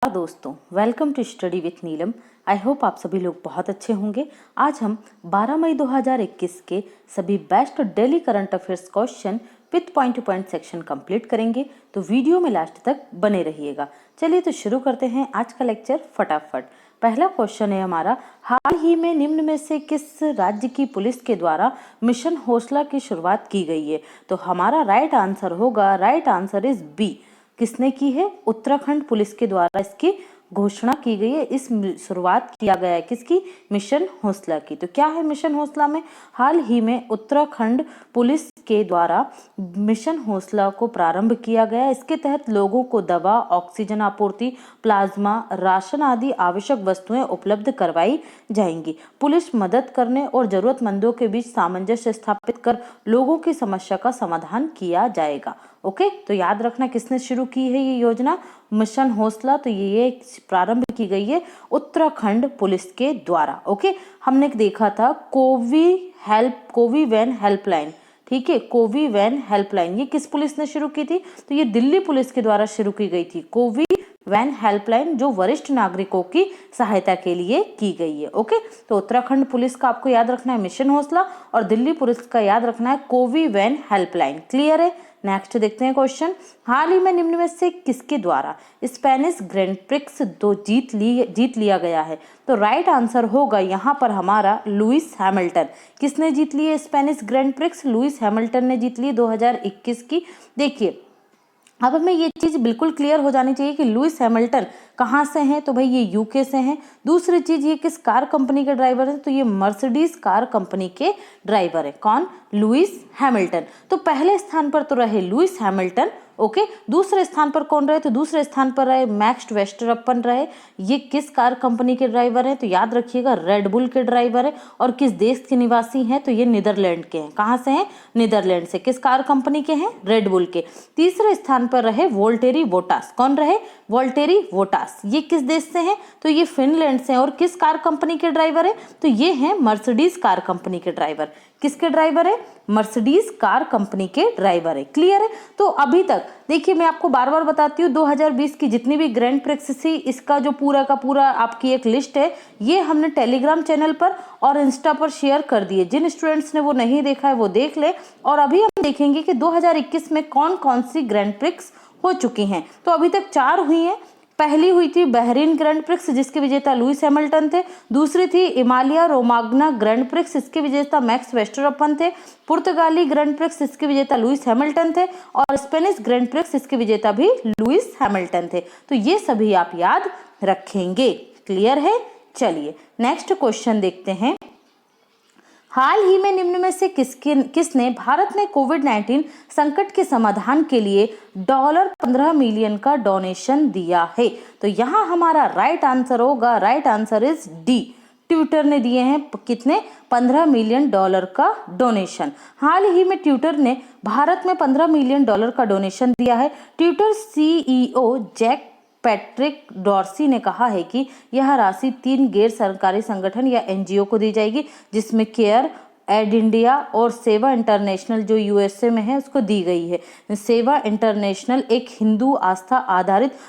दोस्तों, welcome to study with Neelam. I hope आप सभी लोग बहुत अच्छे होंगे। आज हम 12 मई 2021 के सभी best daily current affairs question with point two point section complete करेंगे, तो वीडियो में लास्ट तक बने रहिएगा। चलिए तो शुरू करते हैं आज का लेक्चर फटाफट। पहला क्वेश्चन है हमारा, हाल ही में निम्न में से किस राज्य की पुलिस के द्वारा मिशन हौसला की शुरुआत की गई है? तो हमारा राइट आंसर होगा, राइट आंसर इज बी। किसने की है? उत्तराखंड पुलिस के द्वारा इसकी घोषणा की गई है, इस शुरुआत किया गया है किसकी? मिशन हौसला की। तो क्या है मिशन हौसला में? हाल ही में उत्तराखंड पुलिस के द्वारा मिशन हौसला को प्रारंभ किया गया है। इसके तहत लोगों को दवा, ऑक्सीजन आपूर्ति, प्लाज्मा, राशन आदि आवश्यक वस्तुएं उपलब्ध करवाई जाएंगी। पुलिस मदद करने और जरूरतमंदों के बीच सामंजस्य स्थापित कर लोगों की समस्या का समाधान किया जाएगा। ओके, तो याद रखना किसने शुरू की है ये योजना मिशन हौसला? तो ये प्रारंभ की गई है उत्तराखंड पुलिस के द्वारा। ओके, हमने देखा था कोवी वैन हेल्पलाइन, ठीक है, कोवी वैन हेल्पलाइन ये किस पुलिस ने शुरू की थी? तो ये दिल्ली पुलिस के द्वारा शुरू की गई थी कोवी वैन हेल्पलाइन, जो वरिष्ठ नागरिकों की सहायता के लिए की गई है। ओके, तो उत्तराखंड पुलिस का आपको याद रखना है मिशन हौसला और दिल्ली पुलिस का याद रखना है कोवी वैन हेल्पलाइन। क्लियर है? नेक्स्ट देखते हैं क्वेश्चन, हाल ही में निम्न में से किसके द्वारा स्पेनिश ग्रैंड प्रिक्स जीत लिया गया है? तो राइट आंसर होगा यहाँ पर हमारा लुइस हैमिल्टन। किसने जीत ली है Spanish grand prix? Lewis Hamilton ने जीत ली 2021 की। देखिए, अब हमें ये चीज बिल्कुल क्लियर हो जानी चाहिए कि लुइस हैमिल्टन कहाँ से हैं? तो भाई ये यूके से हैं। दूसरी चीज, ये किस कार कंपनी के ड्राइवर हैं? तो ये मर्सिडीज कार कंपनी के ड्राइवर है। कौन? Lewis Hamilton. तो पहले स्थान पर तो रहे लुइस हैमिल्टन। ओके, दूसरे स्थान पर कौन रहे? तो दूसरे स्थान पर रहे मैक्स वेस्टरअपन रहे। ये किस कार कंपनी के ड्राइवर हैं? तो याद रखिएगा रेडबुल के ड्राइवर है। और किस देश के निवासी हैं? तो ये नीदरलैंड के हैं। कहाँ से हैं? नीदरलैंड से। किस कार कंपनी के हैं? रेडबुल के। तीसरे स्थान पर रहे वोल्टेरी बोटास। कौन रहे? Valtteri Bottas. ये किस देश से हैं? तो ये फिनलैंड से। और किस कार कंपनी के ड्राइवर है? तो ये हैं मर्सिडीज कार कंपनी के ड्राइवर। किसके ड्राइवर है? मर्सिडीज कार कंपनी के ड्राइवर है। क्लियर है? तो अभी तक देखिए, मैं आपको बार बार बताती हूँ 2020 की जितनी भी ग्रैंड प्रिक्स थी, इसका जो पूरा का पूरा आपकी एक लिस्ट है, ये हमने टेलीग्राम चैनल पर और इंस्टा पर शेयर कर दिए। जिन स्टूडेंट्स ने वो नहीं देखा है वो देख ले। और अभी हम देखेंगे कि 2021 में कौन कौन सी ग्रैंड प्रिक्स हो चुकी हैं। तो अभी तक 4 हुई हैं। पहली हुई थी बहरीन ग्रैंड प्रिक्स, जिसके विजेता लुइस हैमिल्टन थे। दूसरी थी इमालिया रोमाग्ना ग्रैंड प्रिक्स, इसके विजेता मैक्स वेस्टरअपन थे। पुर्तगाली ग्रैंड प्रिक्स, इसके विजेता लुइस हैमिल्टन थे। और स्पेनिश ग्रैंड प्रिक्स, इसके विजेता भी लुइस हैमिल्टन थे। तो ये सभी आप याद रखेंगे। क्लियर है? चलिए नेक्स्ट क्वेश्चन देखते हैं, हाल ही में निम्न में से किसने भारत में कोविड-19 संकट के समाधान के लिए $15 मिलियन का डोनेशन दिया है? तो यहाँ हमारा राइट आंसर होगा, right answer is D. Twitter ने दिए हैं कितने? $15 मिलियन का डोनेशन। हाल ही में ट्विटर ने भारत में $15 मिलियन का डोनेशन दिया है। Twitter CEO Jack Patrick Dorsey ने कहा है कि यह राशि 3 गैर सरकारी संगठन या एनजीओ को दी जाएगी, जिसमें केयर एड इंडिया और सेवा इंटरनेशनल जो यूएसए में है उसको दी गई है। सेवा इंटरनेशनल एक हिंदू आस्था आधारित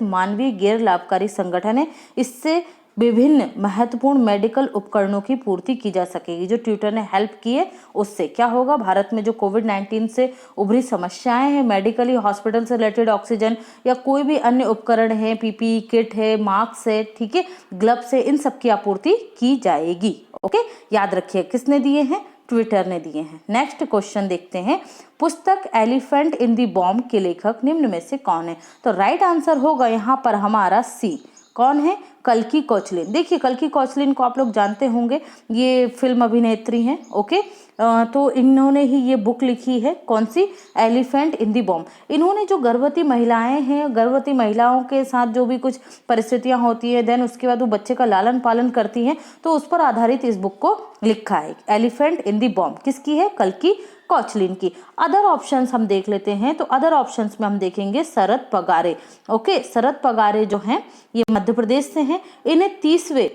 मानवीय गैर लाभकारी संगठन है। इससे विभिन्न महत्वपूर्ण मेडिकल उपकरणों की पूर्ति की जा सकेगी। जो ट्विटर ने हेल्प की है उससे क्या होगा? भारत में जो कोविड-19 से उभरी समस्याएं हैं, मेडिकली हॉस्पिटल से रिलेटेड ऑक्सीजन या कोई भी अन्य उपकरण है, पीपीई किट है, मास्क है, ठीक है, ग्लव्स है, इन सब की आपूर्ति की जाएगी। ओके, याद रखिए किसने दिए हैं? ट्विटर ने दिए हैं। नेक्स्ट क्वेश्चन देखते हैं, पुस्तक एलिफेंट इन द बॉम्ब के लेखक निम्न में से कौन है? तो राइट आंसर होगा यहाँ पर हमारा सी। कौन है? कल्की कोचलिन। देखिए, कल्की कोचलिन को आप लोग जानते होंगे, ये फिल्म अभिनेत्री हैं। ओके, तो इन्होंने ही ये बुक लिखी है। कौन सी? Elephant in the bomb. इन्होंने जो गर्भवती महिलाएं हैं, गर्भवती महिलाओं के साथ जो भी कुछ परिस्थितियां होती है, देन उसके बाद वो बच्चे का लालन पालन करती हैं, तो उस पर आधारित इस बुक को लिखा है। एलिफेंट इन दी बॉम्ब किसकी है? कल्की कोचलिन की। अदर ऑप्शंस हम देख लेते हैं। तो अदर ऑप्शंस में हम देखेंगे शरद पगारे। ओके, शरद पगारे जो हैं ये मध्य प्रदेश से हैं। इन्हें 30वें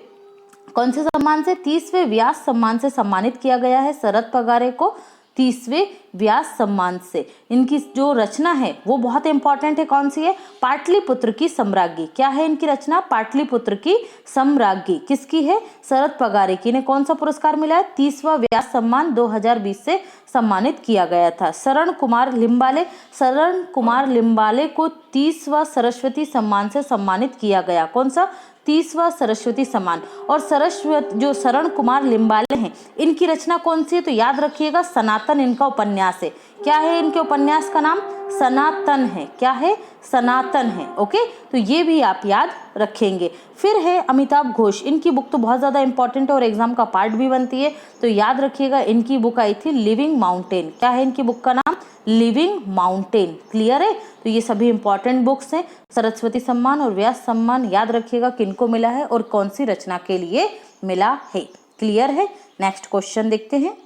कौन से सम्मान से? 30वें व्यास सम्मान से सम्मानित किया गया है शरद पगारे को। 30वें व्यास सम्मान से। इनकी जो रचना है वो बहुत इंपॉर्टेंट है, कौन सी है? पाटलिपुत्र की सम्राज्ञी। क्या है इनकी रचना? पाटलिपुत्र की सम्राज्ञी। किसकी है? शरद पगारे की। इन्हें कौन सा पुरस्कार मिला है? 30वां व्यास सम्मान 2020 से सम्मानित किया गया था। शरण कुमार लिम्बाले को 30वां सरस्वती सम्मान से सम्मानित किया गया। कौन सा? 30वां सरस्वती सम्मान। और जो शरण कुमार लिम्बाले हैं, इनकी रचना कौन सी है? तो याद रखिएगा, सनातन इनका उपन्यास है। क्या है इनके उपन्यास का नाम? सनातन है। क्या है? सनातन है। ओके, तो ये भी आप याद रखेंगे। फिर है अमिताभ घोष। इनकी बुक तो बहुत ज़्यादा इंपॉर्टेंट है और एग्जाम का पार्ट भी बनती है, तो याद रखिएगा, इनकी बुक आई थी लिविंग माउंटेन। क्या है इनकी बुक का नाम? Living mountain. क्लियर है? तो ये सभी इंपॉर्टेंट बुक्स हैं। सरस्वती सम्मान और व्यास सम्मान याद रखिएगा किनको मिला है और कौन सी रचना के लिए मिला है। क्लियर है? नेक्स्ट क्वेश्चन देखते हैं।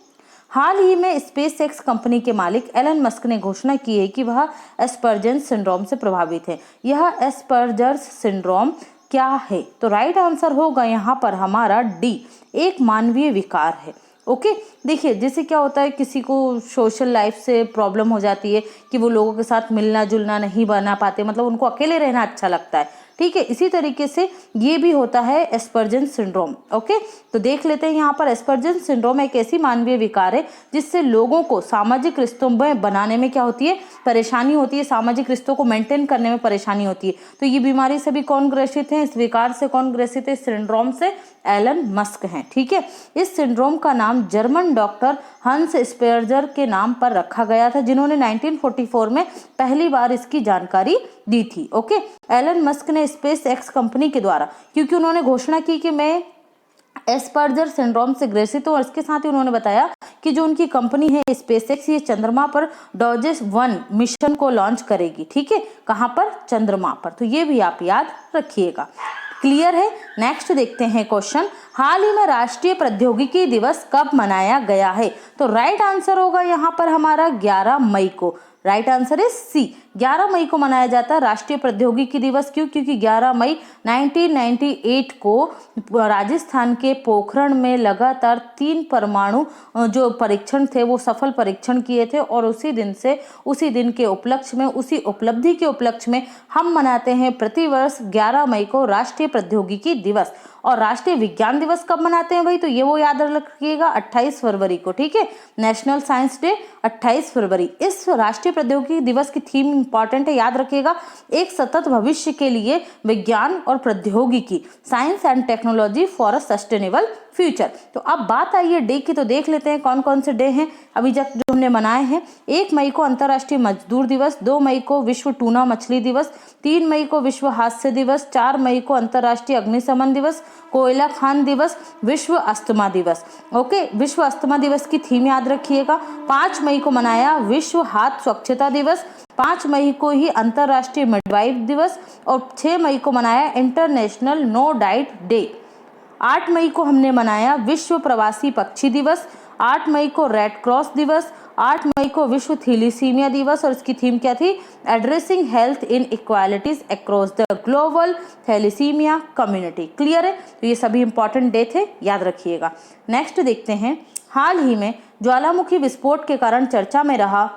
हाल ही में स्पेस एक्स कंपनी के मालिक एलन मस्क ने घोषणा की है कि वह एस्पर्जेंस सिंड्रोम से प्रभावित है। यह एस्पर्जर्स सिंड्रोम क्या है? तो राइट आंसर होगा यहाँ पर हमारा डी, एक मानवीय विकार है। ओके, देखिए जैसे क्या होता है, किसी को सोशल लाइफ से प्रॉब्लम हो जाती है कि वो लोगों के साथ मिलना जुलना नहीं बना पाते, मतलब उनको अकेले रहना अच्छा लगता है। ठीक है, इसी तरीके से ये भी होता है एस्पर्जेंस सिंड्रोम। ओके, तो देख लेते हैं यहाँ पर। एस्पर्जेंस सिंड्रोम एक ऐसी मानवीय विकार है जिससे लोगों को सामाजिक रिश्तों में बनाने में क्या होती है? परेशानी होती है। सामाजिक रिश्तों को मेंटेन करने में परेशानी होती है। तो ये बीमारी से भी कौन ग्रसित है? इस विकार से कौन ग्रसित है? सिंड्रोम से एलन मस्क हैं। ठीक है, इस सिंड्रोम का नाम जर्मन डॉक्टर हंस स्पेर्जर के नाम पर रखा गया था, जिन्होंने 1944 में पहली बार इसकी जानकारी दी थी। ओके, एलन मस्क ने स्पेस एक्स कंपनी के द्वारा, क्योंकि उन्होंने घोषणा की कि मैं एस्पर्जर सिंड्रोम से ग्रसित हूँ, और इसके साथ ही उन्होंने बताया कि जो उनकी कंपनी है स्पेस एक्स, ये चंद्रमा पर डॉजेस 1 मिशन को लॉन्च करेगी। ठीक है, कहाँ पर? चंद्रमा पर। तो ये भी आप याद रखिएगा। क्लियर है? नेक्स्ट देखते हैं क्वेश्चन। हाल ही में राष्ट्रीय प्रौद्योगिकी दिवस कब मनाया गया है? तो राइट आंसर होगा यहाँ पर हमारा 11 मई को। राइट आंसर है सी, 11 मई को मनाया जाता है राष्ट्रीय प्रौद्योगिकी दिवस। क्यों? क्योंकि 11 मई 1998 को राजस्थान के पोखरण में लगातार 3 परमाणु जो परीक्षण थे वो सफल परीक्षण किए थे, और उसी दिन के उपलक्ष्य में, उसी उपलब्धि के उपलक्ष्य में हम मनाते हैं प्रतिवर्ष 11 मई को राष्ट्रीय प्रौद्योगिकी दिवस। और राष्ट्रीय विज्ञान दिवस कब मनाते हैं भाई? तो ये वो याद रखिएगा, 28 फरवरी को। ठीक है, नेशनल साइंस डे 28 फरवरी। इस राष्ट्रीय प्रौद्योगिकी दिवस की थीम इंपॉर्टेंट है, याद रखिएगा, एक सतत भविष्य के लिए विज्ञान और प्रौद्योगिकी, science and technology for a sustainable future. तो अब बात आई है डे की, तो देख लेते हैं कौन कौन से डे हैं अभी तक जो हमने मनाए हैं। 1 मई को अंतर्राष्ट्रीय मजदूर दिवस, 2 मई को विश्व टूना मछली दिवस, 3 मई को विश्व हास्य दिवस, 4 मई को अंतर्राष्ट्रीय अग्निशमन दिवस, कोयला खान दिवस, विश्व अस्थमा दिवस। ओके, विश्व अस्थमा दिवस की थीम याद रखिएगा। 5 मई को मनाया विश्व हाथ स्वच्छता दिवस, 5 मई को ही अंतर्राष्ट्रीय मिडवाइफ दिवस, और 6 मई को मनाया इंटरनेशनल नो डाइट डे। 8 मई को हमने मनाया विश्व प्रवासी पक्षी दिवस, 8 मई को रेड क्रॉस दिवस, 8 मई को विश्व थैलेसीमिया दिवस, और इसकी थीम क्या थी? Addressing health inequalities across the global thalassaemia community. Clear है? तो ये सभी इंपॉर्टेंट डे थे, याद रखिएगा। नेक्स्ट देखते हैं। हाल ही में ज्वालामुखी विस्फोट के कारण चर्चा में रहा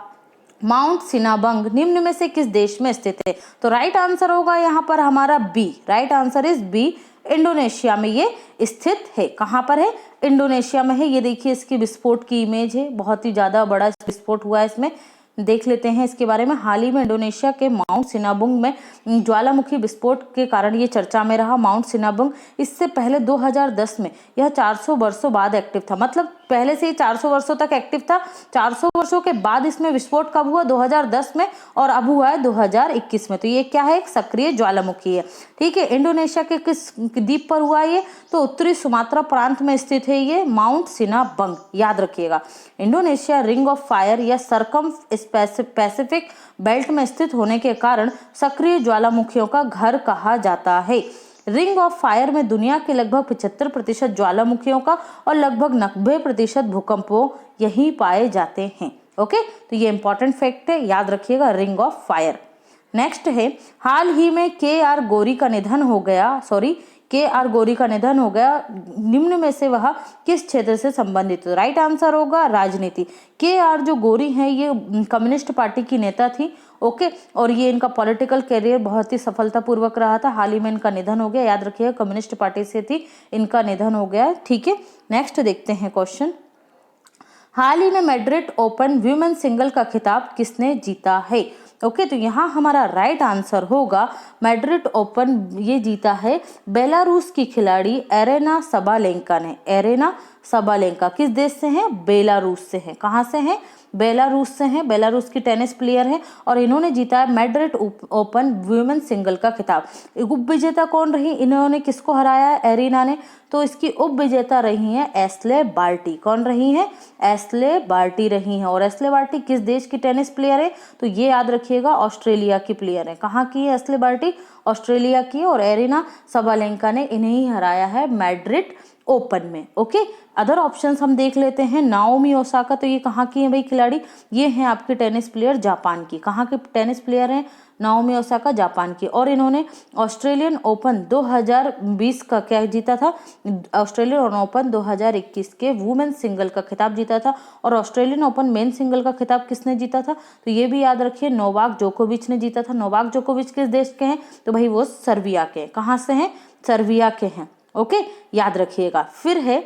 माउंट सिनाबंग निम्न में से किस देश में स्थित है? तो राइट आंसर होगा यहाँ पर हमारा B. Right answer is B, Indonesia में ये स्थित है। कहाँ पर है? इंडोनेशिया में है। ये देखिए इसकी विस्फोट की इमेज है, बहुत ही ज्यादा बड़ा विस्फोट हुआ है इसमें। देख लेते हैं इसके बारे में। हाल ही में इंडोनेशिया के माउंट सिनाबुंग में ज्वालामुखी विस्फोट के कारण ये चर्चा में रहा। माउंट सिनाबुंग इससे पहले 2010 में यह 400 वर्षों बाद एक्टिव था, मतलब पहले से ही 400 वर्षों तक एक्टिव था। 400 वर्षों के बाद इसमें विस्फोट कब हुआ? 2010 में, और अब हुआ है 2021 में। तो ये क्या है? एक सक्रिय ज्वालामुखी है। ठीक है, इंडोनेशिया के किस द्वीप पर हुआ ये? तो उत्तरी सुमात्रा प्रांत में स्थित है ये माउंट सिनाबंग, याद रखिएगा। इंडोनेशिया रिंग ऑफ फायर या सर्कम पैसिफिक बेल्ट में स्थित होने के कारण सक्रिय ज्वालामुखियों का घर कहा जाता है। रिंग ऑफ फायर में दुनिया के लगभग 75% ज्वालामुखियों का और लगभग 90% भूकंपों यहीं पाए जाते हैं। ओके, तो ये इंपॉर्टेंट फैक्ट है, याद रखिएगा, रिंग ऑफ फायर। नेक्स्ट है, हाल ही में के आर गौरी का निधन हो गया। KR गौरी का निधन हो गया, निम्न में से वह किस क्षेत्र से संबंधित हो? राइट आंसर होगा राजनीति। KR जो गौरी हैं ये कम्युनिस्ट पार्टी की नेता थी, ओके, और ये इनका पॉलिटिकल करियर बहुत ही सफलतापूर्वक रहा था। हाल ही में इनका निधन हो गया, याद रखिएगा कम्युनिस्ट पार्टी से थी, इनका निधन हो गया, ठीक है। नेक्स्ट देखते हैं क्वेश्चन। हाल ही में मैड्रिड ओपन वुमेन सिंगल का खिताब किसने जीता है? ओके, तो यहाँ हमारा राइट आंसर होगा मैड्रिड ओपन ये जीता है बेलारूस की खिलाड़ी एरेना सबालेंका ने। एरेना सबालेंका किस देश से हैं? बेलारूस से हैं। कहाँ से हैं? बेलारूस से हैं। बेलारूस की टेनिस प्लेयर है और इन्होंने जीता है मैड्रिड ओपन वुमेन सिंगल का खिताब। उप विजेता कौन रही? इन्होंने किसको हराया है? एरिना ने। तो इसकी उप विजेता रही हैं एस्ले बार्टी। कौन रही हैं? एस्ले बार्टी रही हैं। और एस्ले बार्टी किस देश की टेनिस प्लेयर है? तो ये याद रखिएगा ऑस्ट्रेलिया की प्लेयर है। कहाँ की है एस्ले बार्टी? ऑस्ट्रेलिया की। और एरिना सबालेंका ने इन्हें ही हराया है मैड्रिड ओपन में, ओके। अदर ऑप्शंस हम देख लेते हैं। नाओमी ओसाका, तो ये कहाँ की है भाई खिलाड़ी? ये हैं आपके टेनिस प्लेयर जापान की। कहाँ के टेनिस प्लेयर हैं? नाओमी ओसाका जापान की। और इन्होंने ऑस्ट्रेलियन ओपन 2020 का क्या जीता था? ऑस्ट्रेलियन ओपन 2021 के वुमेन सिंगल का खिताब जीता था। और ऑस्ट्रेलियन ओपन मेन सिंगल का खिताब किसने जीता था? तो ये भी याद रखिए नोवाक जोकोविच ने जीता था। नोवाक जोकोविच किस देश के हैं? तो भाई वो सर्बिया के। कहाँ से हैं? सर्बिया के हैं, ओके, याद रखिएगा। फिर है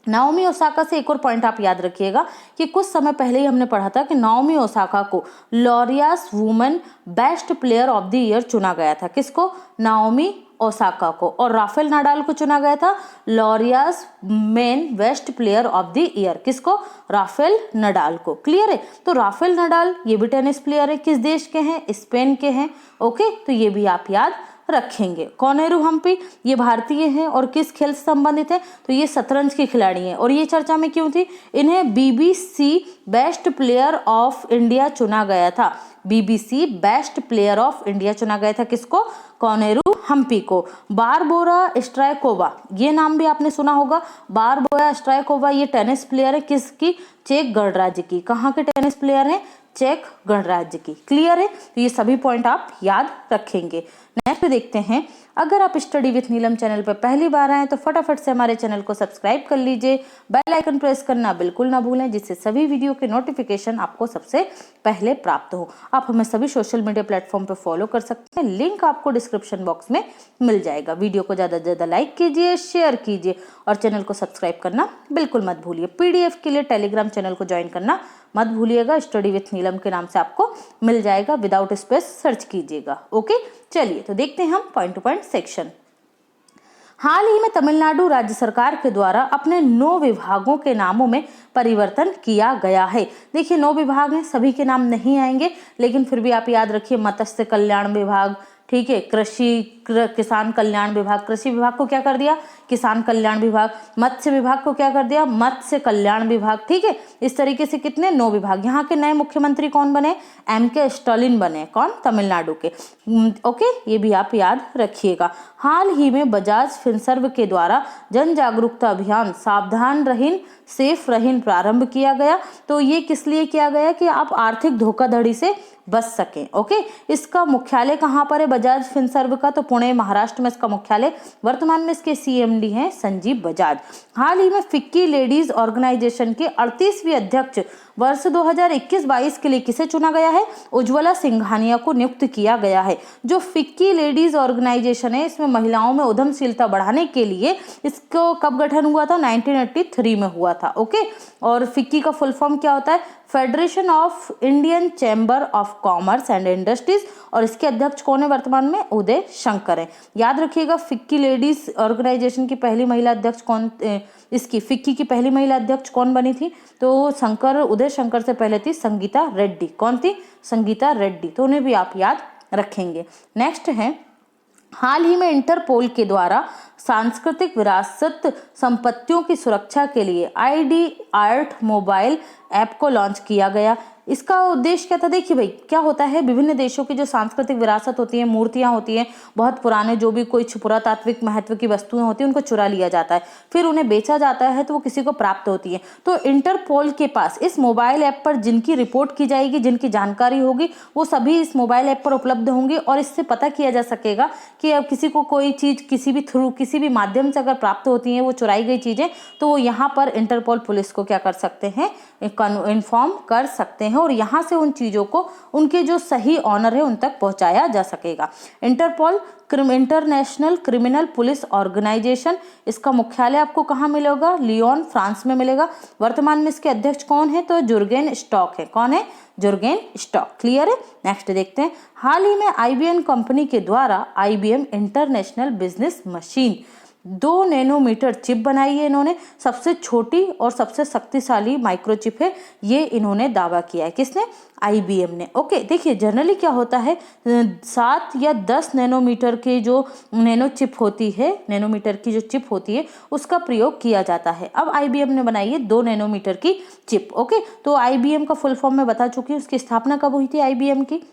नाओमी ओसाका से एक और पॉइंट आप याद रखिएगा कि कुछ समय पहले ही हमने पढ़ा था कि नाओमी ओसाका को Laureus women best player of the year चुना गया था। किसको? नाओमी ओसाका को। और राफेल नाडाल को चुना गया था Laureus men best player of the year. किसको? राफेल नडाल को। क्लियर है? तो राफेल नडाल ये भी टेनिस प्लेयर है, किस देश के हैं? स्पेन के हैं, ओके, तो ये भी आप याद रखेंगे। कोनेरू हम्पी ये भारतीय हैं और किस खेल से संबंधित है? तो ये शतरंज की खिलाड़ी हैं। और ये चर्चा में क्यों थी? इन्हें BBC best player of India चुना गया था। BBC best player of India चुना गया था। किसको? कोनेरू हम्पी को। बारबोरा स्ट्राइकोवा, ये नाम भी आपने सुना होगा। बारबोरा स्ट्राइकोवा ये टेनिस प्लेयर है, किसकी? चेक गणराज्य की। कहाँ के टेनिस प्लेयर हैं? चेक गणराज्य की। क्लियर है? तो ये सभी पॉइंट आप याद रखेंगे। नेक्स्ट देखते हैं। अगर आप स्टडी विथ नीलम चैनल पर पहली बार आए तो फटाफट से हमारे चैनल को सब्सक्राइब कर लीजिए, बेल आइकन प्रेस करना बिल्कुल ना भूलें, जिससे सभी वीडियो के नोटिफिकेशन आपको सबसे पहले प्राप्त हो। आप हमें सभी सोशल मीडिया प्लेटफॉर्म पर फॉलो कर सकते हैं, लिंक आपको डिस्क्रिप्शन बॉक्स में मिल जाएगा। वीडियो को ज़्यादा से ज़्यादा लाइक कीजिए, शेयर कीजिए और चैनल को सब्सक्राइब करना बिल्कुल मत भूलिए। PDF के लिए टेलीग्राम चैनल को ज्वाइन करना मत भूलिएगा, स्टडी विथ नीलम के नाम से आपको मिल जाएगा, विदाउट स्पेस सर्च कीजिएगा, ओके। चलिए तो देखते हैं हम पॉइंट टू पॉइंट सेक्शन। हाल ही में तमिलनाडु राज्य सरकार के द्वारा अपने 9 विभागों के नामों में परिवर्तन किया गया है। देखिए 9 विभाग हैं, सभी के नाम नहीं आएंगे, लेकिन फिर भी आप याद रखिए मत्स्य कल्याण विभाग, ठीक है, किसान कल्याण विभाग, कृषि विभाग को क्या कर दिया? किसान कल्याण विभाग। मत्स्य विभाग को क्या कर दिया? मत्स्य कल्याण विभाग, ठीक है। इस तरीके से कितने? 9 विभाग। यहाँ के नए मुख्यमंत्री कौन बने? MK स्टालिन बने। कौन? तमिलनाडु के, ओके, ये भी आप याद रखिएगा। हाल ही में बजाज फिनसर्व के द्वारा जन जागरूकता अभियान सावधान रहिन सेफ रहिन प्रारंभ किया गया। तो ये किस लिए किया गया? कि आप आर्थिक धोखाधड़ी से बच सकें, ओके। इसका मुख्यालय कहाँ पर है बजाज फिनसर्व का? तो पुणे महाराष्ट्र में इसका मुख्यालय। वर्तमान में इसके CMD हैं संजीव बजाज। हाल ही में फिक्की लेडीज ऑर्गेनाइजेशन के 38वीं अध्यक्ष वर्ष 2021-22 के लिए किसे चुना गया है? उज्ज्वला सिंघानिया को नियुक्त किया गया है। जो फिक्की लेडीज ऑर्गेनाइजेशन है इसमें महिलाओं में उद्यमशीलता बढ़ाने के लिए इसको कब गठन हुआ था? 1983 में हुआ था, ओके। और फिक्की का फुल फॉर्म क्या होता है? Federation of Indian chamber of commerce and industries. और इसके अध्यक्ष कौन है वर्तमान में? उदय शंकर है। याद रखिएगा फिक्की लेडीज ऑर्गेनाइजेशन की पहली महिला अध्यक्ष कौन? इसकी फिक्की की पहली महिला अध्यक्ष कौन बनी थी? तो उदय शंकर से पहले थी संगीता रेड्डी। कौन थी? संगीता रेड्डी। तो उन्हें भी आप याद रखेंगे। नेक्स्ट है, हाल ही में इंटरपोल के द्वारा सांस्कृतिक विरासत संपत्तियों की सुरक्षा के लिए ID आर्ट मोबाइल ऐप को लॉन्च किया गया। इसका उद्देश्य क्या था? देखिए भाई, क्या होता है, विभिन्न देशों की जो सांस्कृतिक विरासत होती है, मूर्तियां होती हैं, बहुत पुराने जो भी कोई पुरातात्विक महत्व की वस्तुएं होती हैं, उनको चुरा लिया जाता है, फिर उन्हें बेचा जाता है तो वो किसी को प्राप्त होती है। तो इंटरपोल के पास इस मोबाइल ऐप पर जिनकी रिपोर्ट की जाएगी, जिनकी जानकारी होगी, वो सभी इस मोबाइल ऐप पर उपलब्ध होंगे और इससे पता किया जा सकेगा कि अब किसी को कोई चीज किसी भी थ्रू, किसी भी माध्यम से अगर प्राप्त होती है वो चुराई गई चीजें, तो वो यहाँ पर इंटरपोल पुलिस को क्या कर सकते हैं, इन्फॉर्म कर सकते हैं और यहाँ से उन चीजों को उनके जो सही ऑनर है उन तक पहुंचाया जा सकेगा। Interpol international criminal police organisation, इसका मुख्यालय आपको कहाँ मिलेगा? लियोन, फ्रांस में मिलेगा। वर्तमान में इसके अध्यक्ष कौन है? तो जुर्गेन स्टॉक है। कौन है? Jurgen Stock. क्लियर है? नेक्स्ट देखते हैं। हाल ही में आईबीएम कंपनी के द्वारा IBM international business machine 2 nanometre chip बनाई है इन्होंने। सबसे छोटी और सबसे शक्तिशाली माइक्रोचिप है, ये इन्होंने दावा किया है। किसने? आईबीएम ने। ओके, देखिए जनरली क्या होता है, 7 या 10 नैनोमीटर के जो नैनो चिप होती है, नैनोमीटर की जो चिप होती है, उसका प्रयोग किया जाता है। अब आईबीएम ने बनाई है 2 नैनोमीटर की चिप। ओके, तो आईबीएम का फुल फॉर्म मैं बता चुकी हूँ। उसकी स्थापना कब हुई थी आईबीएम की?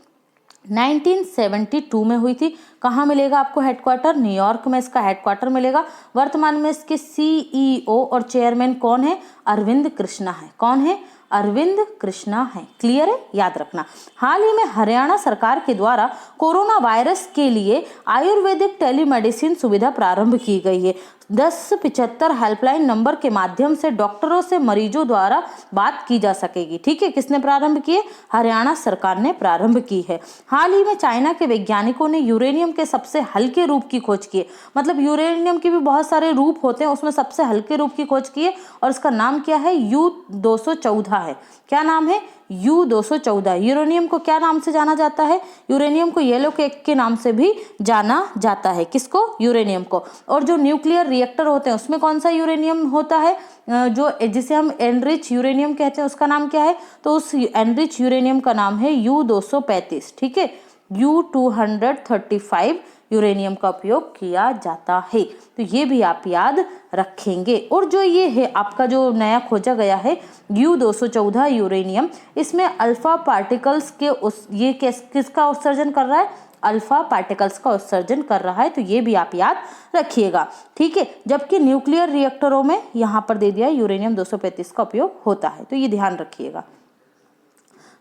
1972 में हुई थी। कहाँ मिलेगा आपको हेडक्वार्टर? न्यूयॉर्क में इसका हेडक्वार्टर मिलेगा। वर्तमान में इसके सीईओ और चेयरमैन कौन है? अरविंद कृष्णा है। कौन है? अरविंद कृष्णा है। क्लियर है? याद रखना। हाल ही में हरियाणा सरकार के द्वारा कोरोना वायरस के लिए आयुर्वेदिक टेलीमेडिसिन सुविधा प्रारंभ की गई है। 1075 हेल्पलाइन नंबर के माध्यम से डॉक्टरों से मरीजों द्वारा बात की जा सकेगी। ठीक है, किसने प्रारंभ की है? हरियाणा सरकार ने प्रारंभ की है। हाल ही में चाइना के वैज्ञानिकों ने यूरेनियम के सबसे हल्के रूप की खोज की है। मतलब यूरेनियम के भी बहुत सारे रूप होते हैं, उसमें सबसे हल्के रूप की खोज की है और इसका नाम क्या है? U-214 है। क्या नाम है? U-214। यूरेनियम को क्या नाम से जाना जाता है? यूरेनियम को येलो केक के नाम से भी जाना जाता है। किसको? यूरेनियम को। और जो न्यूक्लियर रिएक्टर होते हैं उसमें कौन सा यूरेनियम होता है? जो जिसे हम एनरिच यूरेनियम कहते हैं, उसका नाम क्या है? तो उस एनरिच यूरेनियम का नाम है U-235। ठीक है, U-235 यूरेनियम का उपयोग किया जाता है। तो ये भी आप याद रखेंगे। और जो ये है आपका जो नया खोजा गया है U-214 यूरेनियम, इसमें अल्फा पार्टिकल्स के ये किसका उत्सर्जन कर रहा है? अल्फा पार्टिकल्स का उत्सर्जन कर रहा है। तो ये भी आप याद रखिएगा। ठीक है, जबकि न्यूक्लियर रिएक्टरों में यहाँ पर दे दिया यूरेनियम 235 का उपयोग होता है, तो ये ध्यान रखिएगा।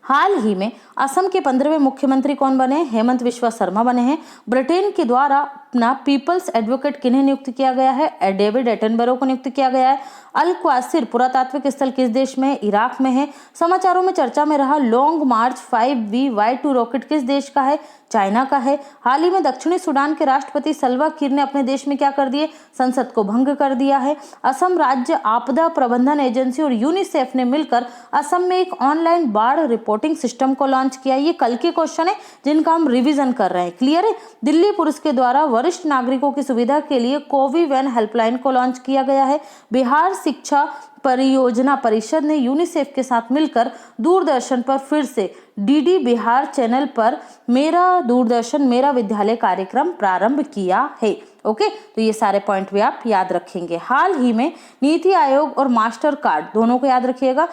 हाल ही में असम के 15वें मुख्यमंत्री कौन बने? हेमंत बिस्वा शर्मा बने हैं। ब्रिटेन के द्वारा अपना पीपल्स एडवोकेट किन्हें नियुक्त किया गया है? डेविड एटनबरो को नियुक्त किया गया है। अल क्वासिर पुरातात्विक स्थल किस देश में है? इराक में है। समाचारों में चर्चा में रहा लॉन्ग मार्च 5V-Y2 रॉकेट किस देश का है? चाइना का है। हाल ही में दक्षिणी सूडान के राष्ट्रपति सल्वा किर ने अपने देश में क्या कर दिए? संसद को भंग कर दिया है। असम राज्य आपदा प्रबंधन एजेंसी और यूनिसेफ ने मिलकर असम में एक ऑनलाइन बाढ़ रिपोर्टिंग सिस्टम को लॉन्च किया। ये कल के क्वेश्चन है जिनका हम रिवीजन कर रहे हैं। क्लियर है? दिल्ली पुलिस के द्वारा वरिष्ठ नागरिकों की सुविधा के लिए कोविवैन हेल्पलाइन को लॉन्च किया गया है। बिहार शिक्षा परियोजना परिषद ने यूनिसेफ के साथ मिलकर दूरदर्शन पर फिर से डीडी बिहार चैनल पर मेरा दूरदर्शन मेरा विद्यालय कार्यक्रम प्रारंभ किया है। ओके, तो ये सारे पॉइंट भी आप याद रखेंगे। हाल ही में नीति आयोग और मास्टर कार्ड दोनों को याद रखिएगा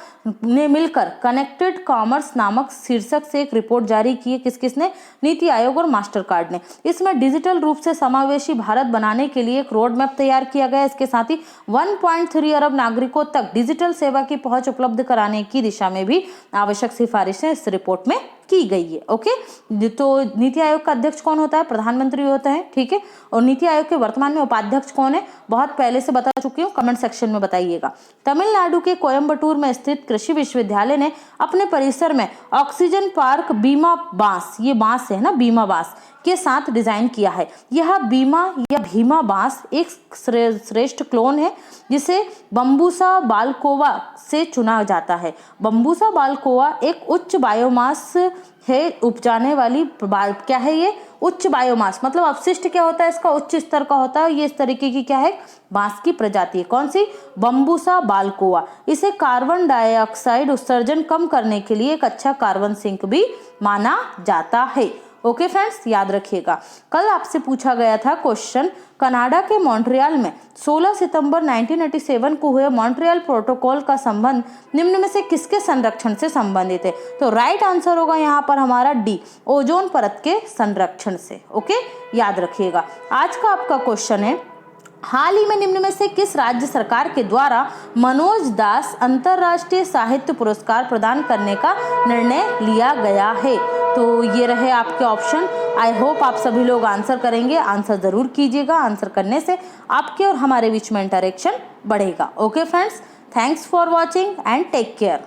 ने मिलकर कनेक्टेड कॉमर्स नामक शीर्षक से एक रिपोर्ट जारी की है। किस किसने? नीति आयोग और मास्टर कार्ड ने। इसमें डिजिटल रूप से समावेशी भारत बनाने के लिए एक रोड मैप तैयार किया गया। इसके साथ ही 1.3 अरब नागरिकों तक डिजिटल सेवा की पहुंच उपलब्ध कराने की दिशा में भी आवश्यक सिफारिशें इस रिपोर्ट में की गई है। ओके, तो नीति आयोग का अध्यक्ष कौन होता है? प्रधानमंत्री होता है। ठीक है, और नीति आयोग के वर्तमान में उपाध्यक्ष कौन है? बहुत पहले से बता चुकी हूँ, कमेंट सेक्शन में बताइएगा। तमिलनाडु के कोयम्बटूर में स्थित कृषि विश्वविद्यालय ने अपने परिसर में ऑक्सीजन पार्क बीमा बांस, ये बांस है ना, बीमा बांस के साथ डिजाइन किया है। यह बीमा या भीमा बांस एक श्रेष्ठ क्लोन है जिसे बम्बूसा बाल्कोवा से चुना जाता है। बम्बूसा बाल्कोवा एक उच्च बायोमास है उपजाने वाली क्या है? ये उच्च बायोमास मतलब अपशिष्ट क्या होता है इसका? उच्च स्तर का होता है। ये इस तरीके की क्या है? बांस की प्रजाति है। कौन सी? बम्बूसा बाल्कोवा। इसे कार्बन डाइऑक्साइड उत्सर्जन कम करने के लिए एक अच्छा कार्बन सिंक भी माना जाता है। ओके फ्रेंड्स, याद रखिएगा। कल आपसे पूछा गया था क्वेश्चन, कनाडा के मॉन्ट्रियल में 16 सितंबर 1987 को हुए मॉन्ट्रियल प्रोटोकॉल का संबंध निम्न में से किसके संरक्षण से संबंधित है? तो राइट आंसर होगा यहाँ पर हमारा डी, ओजोन परत के संरक्षण से। ओके, याद रखिएगा। आज का आपका क्वेश्चन है, हाल ही में निम्न में से किस राज्य सरकार के द्वारा मनोज दास अंतर्राष्ट्रीय साहित्य पुरस्कार प्रदान करने का निर्णय लिया गया है? तो ये रहे आपके ऑप्शन। आई होप आप सभी लोग आंसर करेंगे। आंसर जरूर कीजिएगा, आंसर करने से आपके और हमारे बीच में इंटरेक्शन बढ़ेगा। Okay friends, thanks for watching and take care.